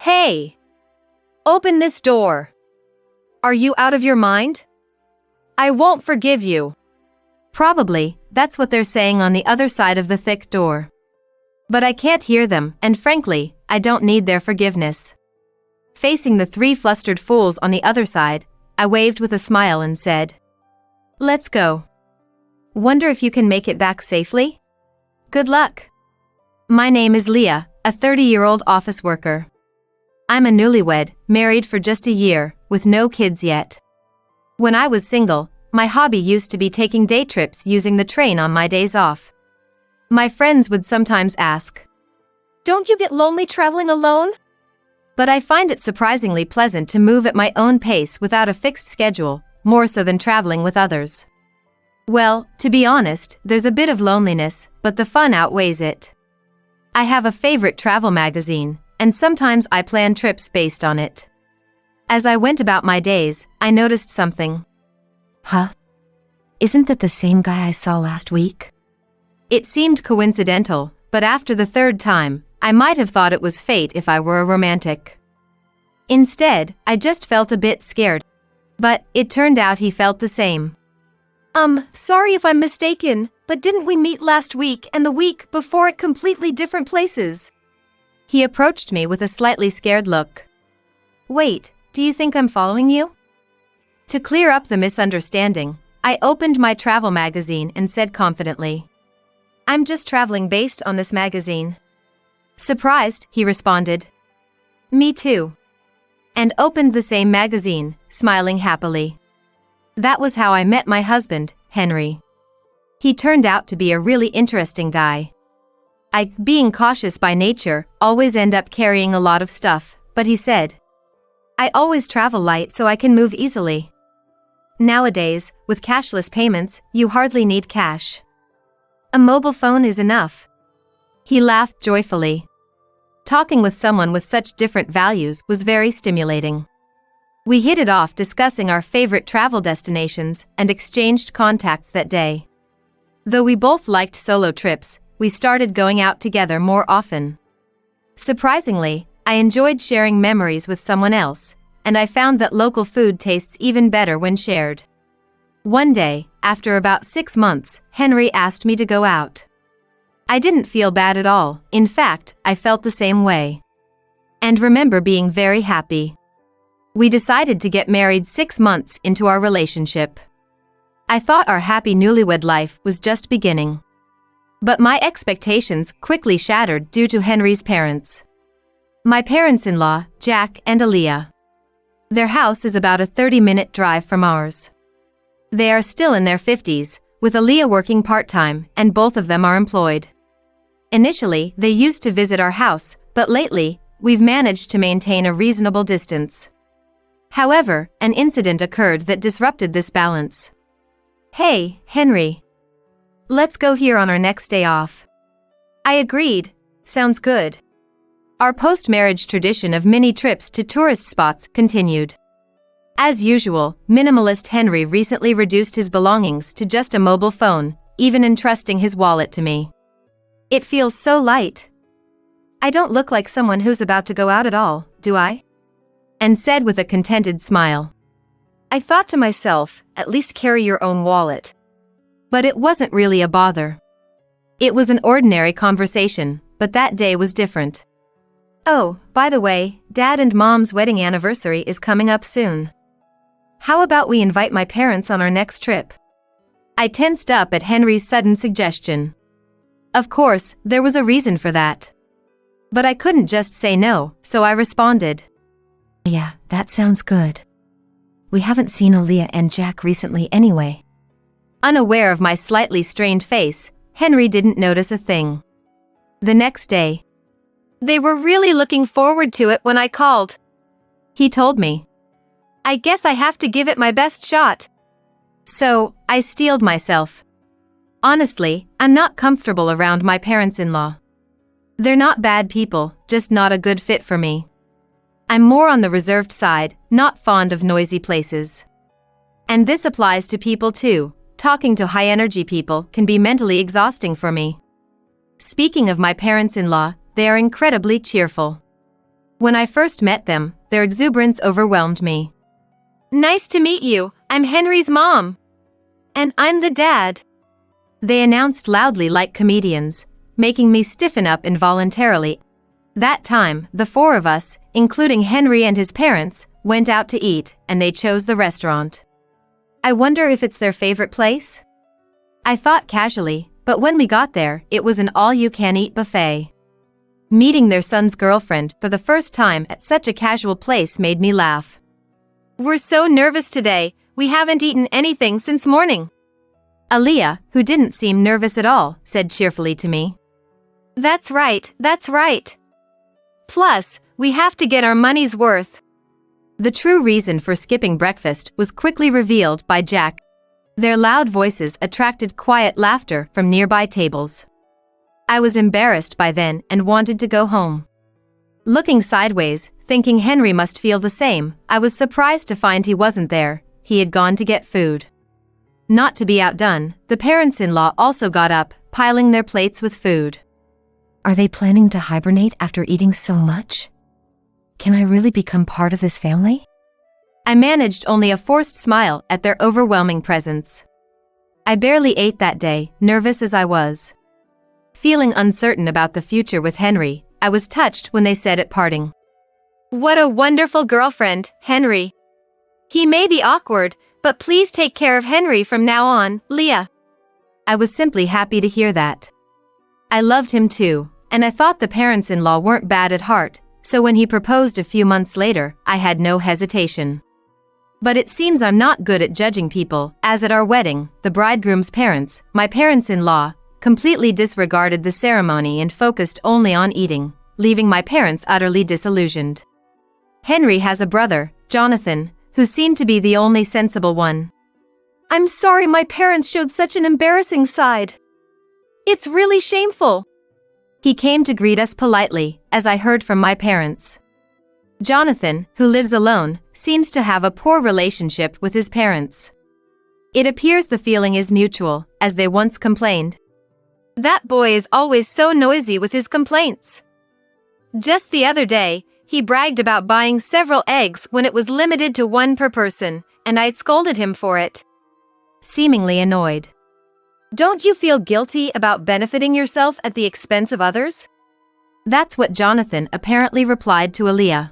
Hey! Open this door! Are you out of your mind? I won't forgive you. Probably, that's what they're saying on the other side of the thick door. But I can't hear them, and frankly, I don't need their forgiveness. Facing the three flustered fools on the other side, I waved with a smile and said, "Let's go. Wonder if you can make it back safely? Good luck." My name is Leah, a 30-year-old office worker. I'm a newlywed, married for just a year, with no kids yet. When I was single, my hobby used to be taking day trips using the train on my days off. My friends would sometimes ask, "Don't you get lonely traveling alone?" But I find it surprisingly pleasant to move at my own pace without a fixed schedule, more so than traveling with others. Well, to be honest, there's a bit of loneliness, but the fun outweighs it. I have a favorite travel magazine, and sometimes I plan trips based on it. As I went about my days, I noticed something. Huh? Isn't that the same guy I saw last week? It seemed coincidental, but after the third time, I might have thought it was fate if I were a romantic. Instead, I just felt a bit scared. But it turned out he felt the same. Sorry if I'm mistaken, but didn't we meet last week and the week before at completely different places? He approached me with a slightly scared look. Wait, do you think I'm following you? To clear up the misunderstanding, I opened my travel magazine and said confidently, "I'm just traveling based on this magazine." Surprised, he responded, "Me too." And opened the same magazine, smiling happily. That was how I met my husband, Henry. He turned out to be a really interesting guy. I, being cautious by nature, always end up carrying a lot of stuff, but he said, "I always travel light so I can move easily. Nowadays, with cashless payments, you hardly need cash. A mobile phone is enough." He laughed joyfully. Talking with someone with such different values was very stimulating. We hit it off discussing our favorite travel destinations and exchanged contacts that day. Though we both liked solo trips, we started going out together more often. Surprisingly, I enjoyed sharing memories with someone else, and I found that local food tastes even better when shared. One day, after about 6 months, Henry asked me to go out. I didn't feel bad at all, in fact, I felt the same way. And remember being very happy. We decided to get married 6 months into our relationship. I thought our happy newlywed life was just beginning. But my expectations quickly shattered due to Henry's parents. My parents-in-law, Jack and Aaliyah. Their house is about a 30-minute drive from ours. They are still in their 50s, with Aaliyah working part-time, and both of them are employed. Initially, they used to visit our house, but lately, we've managed to maintain a reasonable distance. However, an incident occurred that disrupted this balance. "Hey, Henry. Let's go here on our next day off." I agreed. Sounds good. Our post-marriage tradition of mini trips to tourist spots continued. As usual, minimalist Henry recently reduced his belongings to just a mobile phone, even entrusting his wallet to me. It feels so light. "I don't look like someone who's about to go out at all, do I?" And said with a contented smile. I thought to myself, at least carry your own wallet. But it wasn't really a bother. It was an ordinary conversation, but that day was different. "Oh, by the way, Dad and Mom's wedding anniversary is coming up soon. How about we invite my parents on our next trip?" I tensed up at Henry's sudden suggestion. Of course, there was a reason for that. But I couldn't just say no, so I responded. "Yeah, that sounds good. We haven't seen Aaliyah and Jack recently anyway." Unaware of my slightly strained face, Henry didn't notice a thing. The next day, "They were really looking forward to it when I called," he told me. "I guess I have to give it my best shot." So, I steeled myself. Honestly, I'm not comfortable around my parents-in-law. They're not bad people, just not a good fit for me. I'm more on the reserved side, not fond of noisy places. And this applies to people too. Talking to high-energy people can be mentally exhausting for me. Speaking of my parents-in-law, they are incredibly cheerful. When I first met them, their exuberance overwhelmed me. "Nice to meet you, I'm Henry's mom. And I'm the dad," they announced loudly like comedians, making me stiffen up involuntarily. That time, the four of us, including Henry and his parents, went out to eat, and they chose the restaurant. I wonder if it's their favorite place? I thought casually, but when we got there, it was an all-you-can-eat buffet. Meeting their son's girlfriend for the first time at such a casual place made me laugh. "We're so nervous today, we haven't eaten anything since morning," Aaliyah, who didn't seem nervous at all, said cheerfully to me. That's right. Plus, we have to get our money's worth." The true reason for skipping breakfast was quickly revealed by Jack. Their loud voices attracted quiet laughter from nearby tables. I was embarrassed by then and wanted to go home. Looking sideways, thinking Henry must feel the same, I was surprised to find he wasn't there. He had gone to get food. Not to be outdone, the parents-in-law also got up, piling their plates with food. Are they planning to hibernate after eating so much? Can I really become part of this family? I managed only a forced smile at their overwhelming presence. I barely ate that day, nervous as I was. Feeling uncertain about the future with Henry, I was touched when they said at parting, "What a wonderful girlfriend, Henry. He may be awkward, but please take care of Henry from now on, Leah." I was simply happy to hear that. I loved him too, and I thought the parents-in-law weren't bad at heart, so when he proposed a few months later, I had no hesitation. But it seems I'm not good at judging people, as at our wedding, the bridegroom's parents, my parents-in-law, completely disregarded the ceremony and focused only on eating, leaving my parents utterly disillusioned. Henry has a brother, Jonathan, who seemed to be the only sensible one. "I'm sorry my parents showed such an embarrassing side. It's really shameful." He came to greet us politely, as I heard from my parents. Jonathan, who lives alone, seems to have a poor relationship with his parents. It appears the feeling is mutual, as they once complained. "That boy is always so noisy with his complaints. Just the other day, he bragged about buying several eggs when it was limited to one per person, and I'd scolded him for it." Seemingly annoyed. "Don't you feel guilty about benefiting yourself at the expense of others?" That's what Jonathan apparently replied to Aaliyah.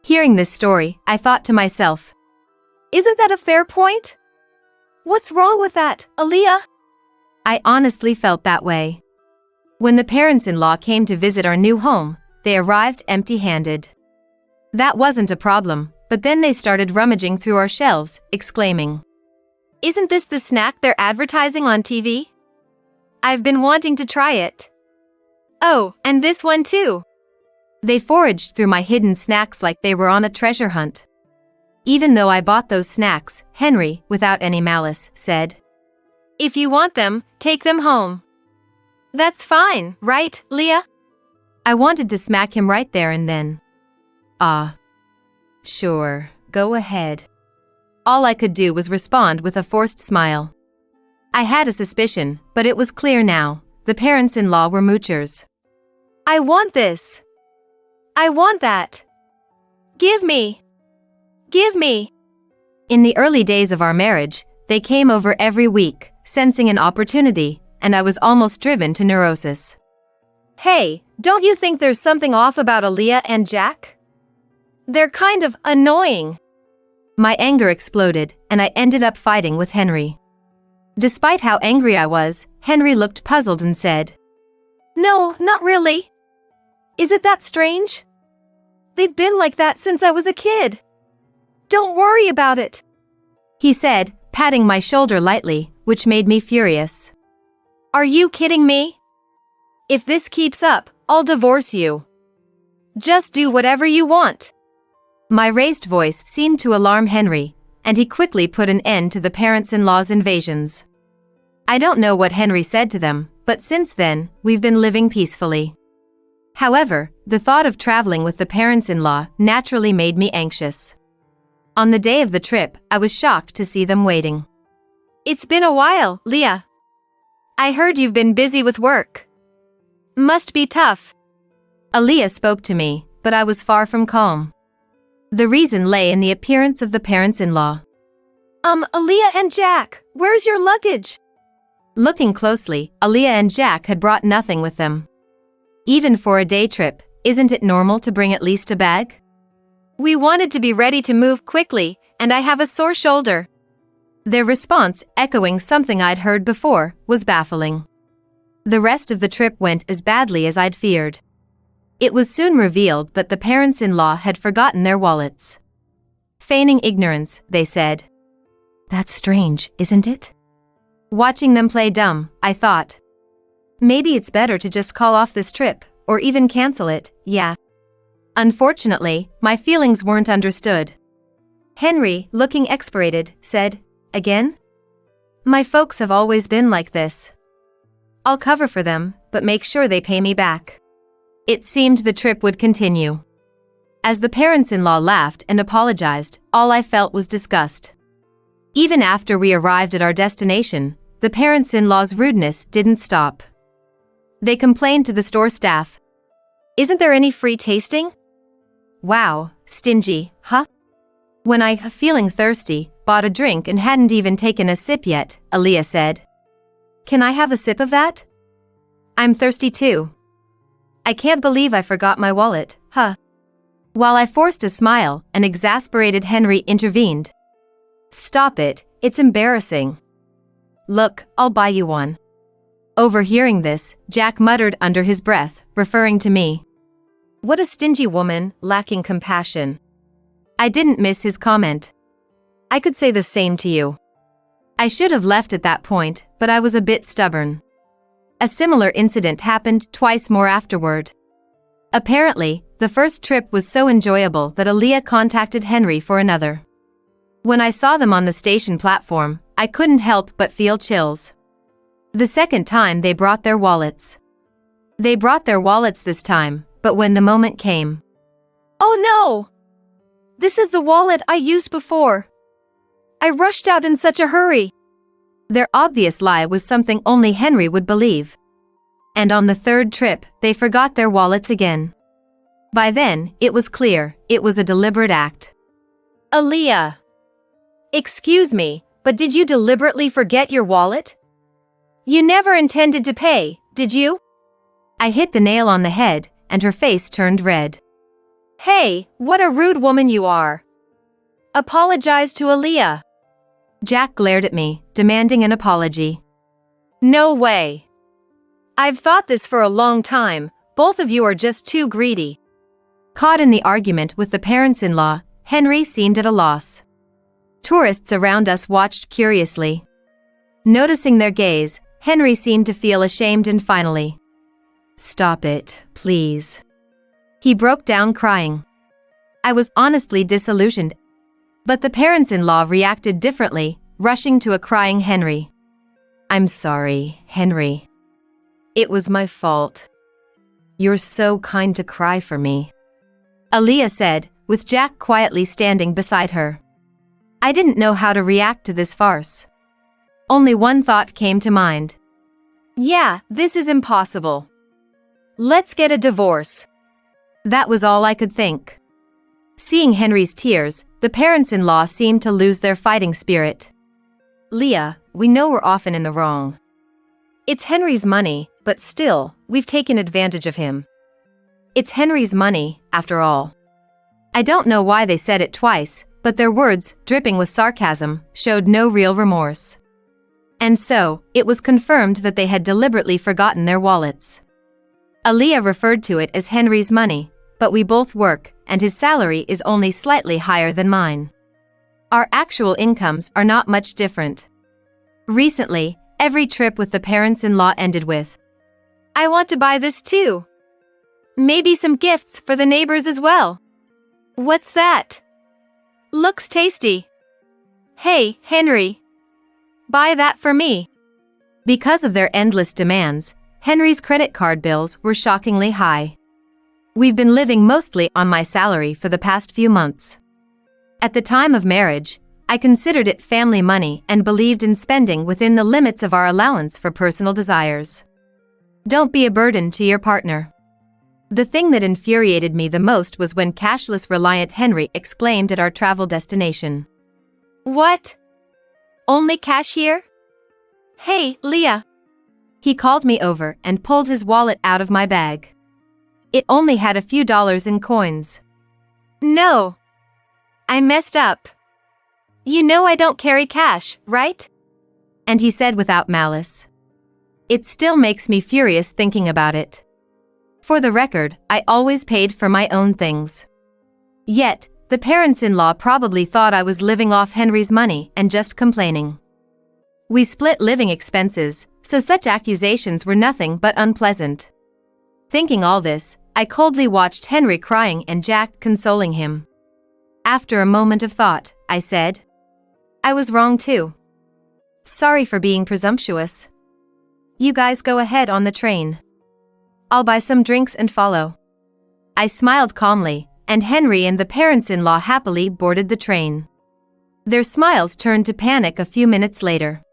Hearing this story, I thought to myself, "Isn't that a fair point? What's wrong with that, Aaliyah?" I honestly felt that way. When the parents-in-law came to visit our new home, they arrived empty-handed. That wasn't a problem, but then they started rummaging through our shelves, exclaiming, "Isn't this the snack they're advertising on TV? I've been wanting to try it. Oh, and this one too." They foraged through my hidden snacks like they were on a treasure hunt. Even though I bought those snacks, Henry, without any malice, said, "If you want them, take them home." That's fine, right, Leah? I wanted to smack him right there and then. Sure, go ahead. All I could do was respond with a forced smile. I had a suspicion, but it was clear now. The parents-in-law were moochers. "I want this. I want that. Give me. Give me." In the early days of our marriage, they came over every week, sensing an opportunity, and I was almost driven to neurosis. "Hey, don't you think there's something off about Aaliyah and Jack? They're kind of annoying." My anger exploded, and I ended up fighting with Henry. Despite how angry I was, Henry looked puzzled and said, "No, not really. Is it that strange? They've been like that since I was a kid. Don't worry about it," he said, patting my shoulder lightly, which made me furious. "Are you kidding me? If this keeps up, I'll divorce you. Just do whatever you want." My raised voice seemed to alarm Henry, and he quickly put an end to the parents-in-law's invasions. I don't know what Henry said to them, but since then, we've been living peacefully. However, the thought of traveling with the parents-in-law naturally made me anxious. On the day of the trip, I was shocked to see them waiting. "It's been a while, Leah. I heard you've been busy with work. Must be tough." Aaliyah spoke to me, but I was far from calm. The reason lay in the appearance of the parents-in-law. Aaliyah and Jack, where's your luggage? Looking closely, Aaliyah and Jack had brought nothing with them. Even for a day trip, isn't it normal to bring at least a bag? We wanted to be ready to move quickly, and I have a sore shoulder. Their response, echoing something I'd heard before, was baffling. The rest of the trip went as badly as I'd feared. It was soon revealed that the parents-in-law had forgotten their wallets. Feigning ignorance, they said. That's strange, isn't it? Watching them play dumb, I thought. Maybe it's better to just call off this trip, or even cancel it, yeah. Unfortunately, my feelings weren't understood. Henry, looking exasperated, said, "Again? My folks have always been like this. I'll cover for them, but make sure they pay me back." It seemed the trip would continue. As the parents-in-law laughed and apologized, all I felt was disgust. Even after we arrived at our destination, the parents-in-law's rudeness didn't stop. They complained to the store staff. "Isn't there any free tasting?" "Wow, stingy, huh?" When I, feeling thirsty, bought a drink and hadn't even taken a sip yet, Aaliyah said. "Can I have a sip of that? I'm thirsty too. I can't believe I forgot my wallet, huh?" While I forced a smile, an exasperated Henry intervened. "Stop it, it's embarrassing. Look, I'll buy you one." Overhearing this, Jack muttered under his breath, referring to me. What a stingy woman, lacking compassion. I didn't miss his comment. I could say the same to you. I should have left at that point, but I was a bit stubborn. A similar incident happened twice more afterward. Apparently, the first trip was so enjoyable that Aaliyah contacted Henry for another. When I saw them on the station platform, I couldn't help but feel chills. The second time they brought their wallets. They brought their wallets this time, but when the moment came. "Oh no! This is the wallet I used before. I rushed out in such a hurry." Their obvious lie was something only Henry would believe. And on the third trip, they forgot their wallets again. By then, it was clear, it was a deliberate act. "Aaliyah. Excuse me, but did you deliberately forget your wallet? You never intended to pay, did you?" I hit the nail on the head, and her face turned red. "Hey, what a rude woman you are. Apologize to Aaliyah." Jack glared at me, demanding an apology. "No way. I've thought this for a long time, both of you are just too greedy." Caught in the argument with the parents-in-law, Henry seemed at a loss. Tourists around us watched curiously. Noticing their gaze, Henry seemed to feel ashamed and finally. "Stop it, please." He broke down crying. I was honestly disillusioned. But the parents-in-law reacted differently, rushing to a crying Henry. "I'm sorry, Henry. It was my fault. You're so kind to cry for me," Aaliyah said, with Jack quietly standing beside her. I didn't know how to react to this farce. Only one thought came to mind. "Yeah, this is impossible. Let's get a divorce." That was all I could think. Seeing Henry's tears, the parents-in-law seemed to lose their fighting spirit. "Leah, we know we're often in the wrong. It's Henry's money, but still, we've taken advantage of him. It's Henry's money, after all." I don't know why they said it twice, but their words, dripping with sarcasm, showed no real remorse. And so, it was confirmed that they had deliberately forgotten their wallets. Aaliyah referred to it as Henry's money, but we both work, and his salary is only slightly higher than mine. Our actual incomes are not much different. Recently, every trip with the parents-in-law ended with, "I want to buy this too. Maybe some gifts for the neighbors as well. What's that? Looks tasty. Hey, Henry. Buy that for me." Because of their endless demands, Henry's credit card bills were shockingly high. We've been living mostly on my salary for the past few months. At the time of marriage, I considered it family money and believed in spending within the limits of our allowance for personal desires. Don't be a burden to your partner. The thing that infuriated me the most was when cashless-reliant Henry exclaimed at our travel destination. What? Only cash here? Hey, Leah. He called me over and pulled his wallet out of my bag. It only had a few dollars in coins. No. I messed up. You know I don't carry cash, right? And he said without malice. It still makes me furious thinking about it. For the record, I always paid for my own things. Yet, the parents-in-law probably thought I was living off Henry's money and just complaining. We split living expenses, so such accusations were nothing but unpleasant. Thinking all this, I coldly watched Henry crying and Jack consoling him. After a moment of thought, I said, I was wrong too. Sorry for being presumptuous. You guys go ahead on the train. I'll buy some drinks and follow. I smiled calmly, and Henry and the parents-in-law happily boarded the train. Their smiles turned to panic a few minutes later.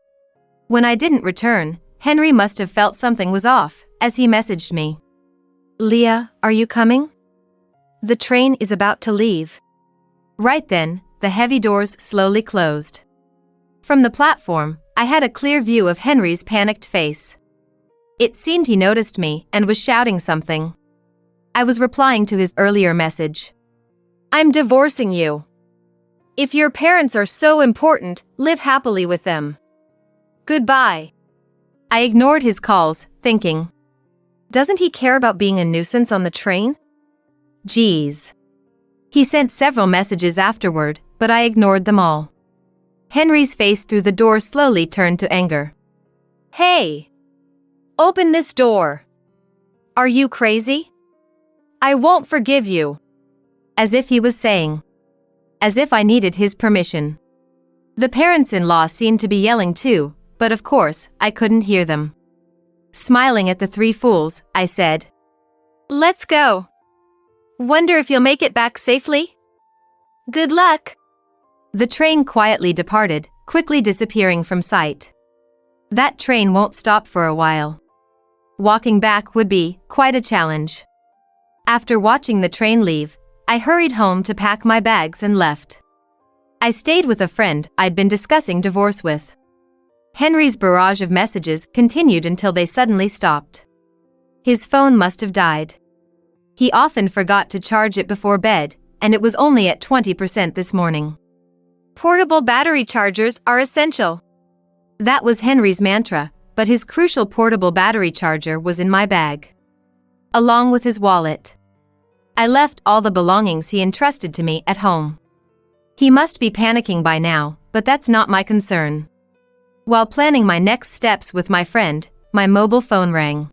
When I didn't return, Henry must have felt something was off, as he messaged me. Leah, are you coming? The train is about to leave. Right then, the heavy doors slowly closed. From the platform, I had a clear view of Henry's panicked face. It seemed he noticed me and was shouting something. I was replying to his earlier message. I'm divorcing you. If your parents are so important, live happily with them. Goodbye. I ignored his calls, thinking, doesn't he care about being a nuisance on the train? Geez. He sent several messages afterward, but I ignored them all. Henry's face through the door slowly turned to anger. Hey! Open this door. Are you crazy? I won't forgive you. As if he was saying. As if I needed his permission. The parents-in-law seemed to be yelling too, but of course, I couldn't hear them. Smiling at the three fools, I said, Let's go. Wonder if you'll make it back safely? Good luck. The train quietly departed, quickly disappearing from sight. That train won't stop for a while. Walking back would be quite a challenge. After watching the train leave, I hurried home to pack my bags and left. I stayed with a friend I'd been discussing divorce with. Henry's barrage of messages continued until they suddenly stopped. His phone must have died. He often forgot to charge it before bed, and it was only at 20% this morning. Portable battery chargers are essential. That was Henry's mantra, but his crucial portable battery charger was in my bag. Along with his wallet. I left all the belongings he entrusted to me at home. He must be panicking by now, but that's not my concern. While planning my next steps with my friend, my mobile phone rang.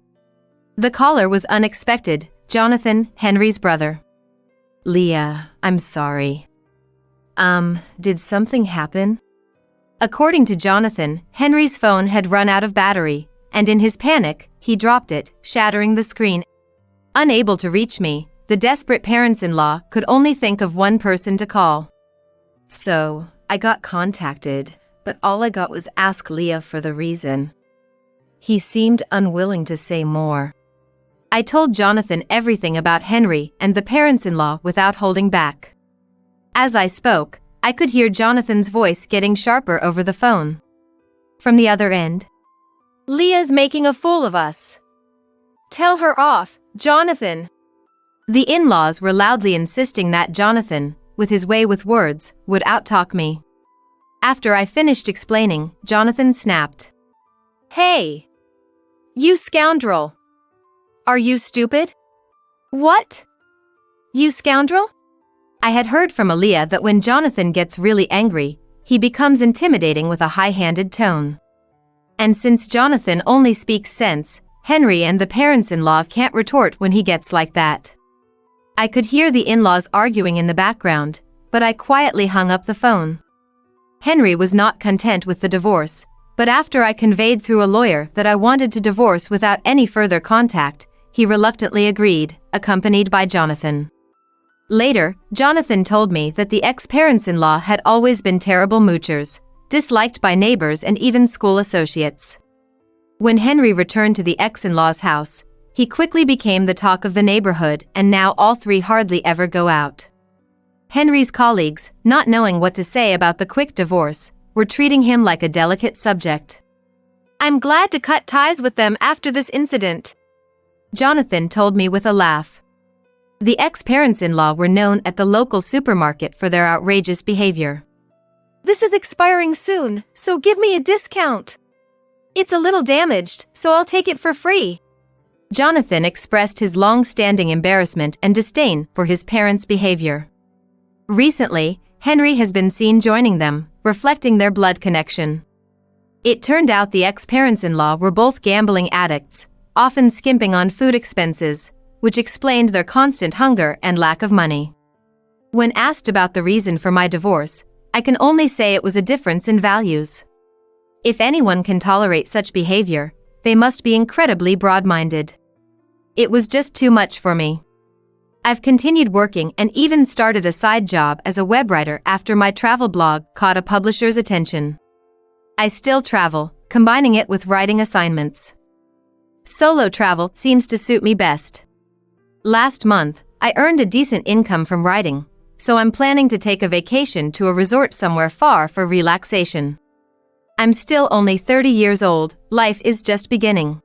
The caller was unexpected, Jonathan, Henry's brother. Leah, I'm sorry. Did something happen? According to Jonathan, Henry's phone had run out of battery, and in his panic, he dropped it, shattering the screen. Unable to reach me, the desperate parents-in-law could only think of one person to call. So, I got contacted, but all I got was ask Leah for the reason. He seemed unwilling to say more. I told Jonathan everything about Henry and the parents-in-law without holding back. As I spoke, I could hear Jonathan's voice getting sharper over the phone. From the other end, Leah's making a fool of us. Tell her off, Jonathan. The in-laws were loudly insisting that Jonathan, with his way with words, would outtalk me. After I finished explaining, Jonathan snapped. Hey! You scoundrel! Are you stupid? What? You scoundrel? I had heard from Aaliyah that when Jonathan gets really angry, he becomes intimidating with a high-handed tone. And since Jonathan only speaks sense, Henry and the parents-in-law can't retort when he gets like that. I could hear the in-laws arguing in the background, but I quietly hung up the phone. Henry was not content with the divorce, but after I conveyed through a lawyer that I wanted to divorce without any further contact, he reluctantly agreed, accompanied by Jonathan. Later, Jonathan told me that the ex-parents-in-law had always been terrible moochers, disliked by neighbors and even school associates. When Henry returned to the ex-in-law's house, He quickly became the talk of the neighborhood, and now all three hardly ever go out. Henry's colleagues, not knowing what to say about the quick divorce, were treating him like a delicate subject. I'm glad to cut ties with them after this incident, Jonathan told me with a laugh. The ex-parents-in-law were known at the local supermarket for their outrageous behavior. This is expiring soon, so give me a discount. It's a little damaged, so I'll take it for free. Jonathan expressed his long-standing embarrassment and disdain for his parents' behavior. Recently, Henry has been seen joining them, reflecting their blood connection. It turned out the ex-parents-in-law were both gambling addicts, often skimping on food expenses, which explained their constant hunger and lack of money. When asked about the reason for my divorce, I can only say it was a difference in values. If anyone can tolerate such behavior, they must be incredibly broad-minded. It was just too much for me. I've continued working and even started a side job as a web writer after my travel blog caught a publisher's attention. I still travel, combining it with writing assignments. Solo travel seems to suit me best. Last month, I earned a decent income from writing, so I'm planning to take a vacation to a resort somewhere far for relaxation. I'm still only 30 years old, life is just beginning.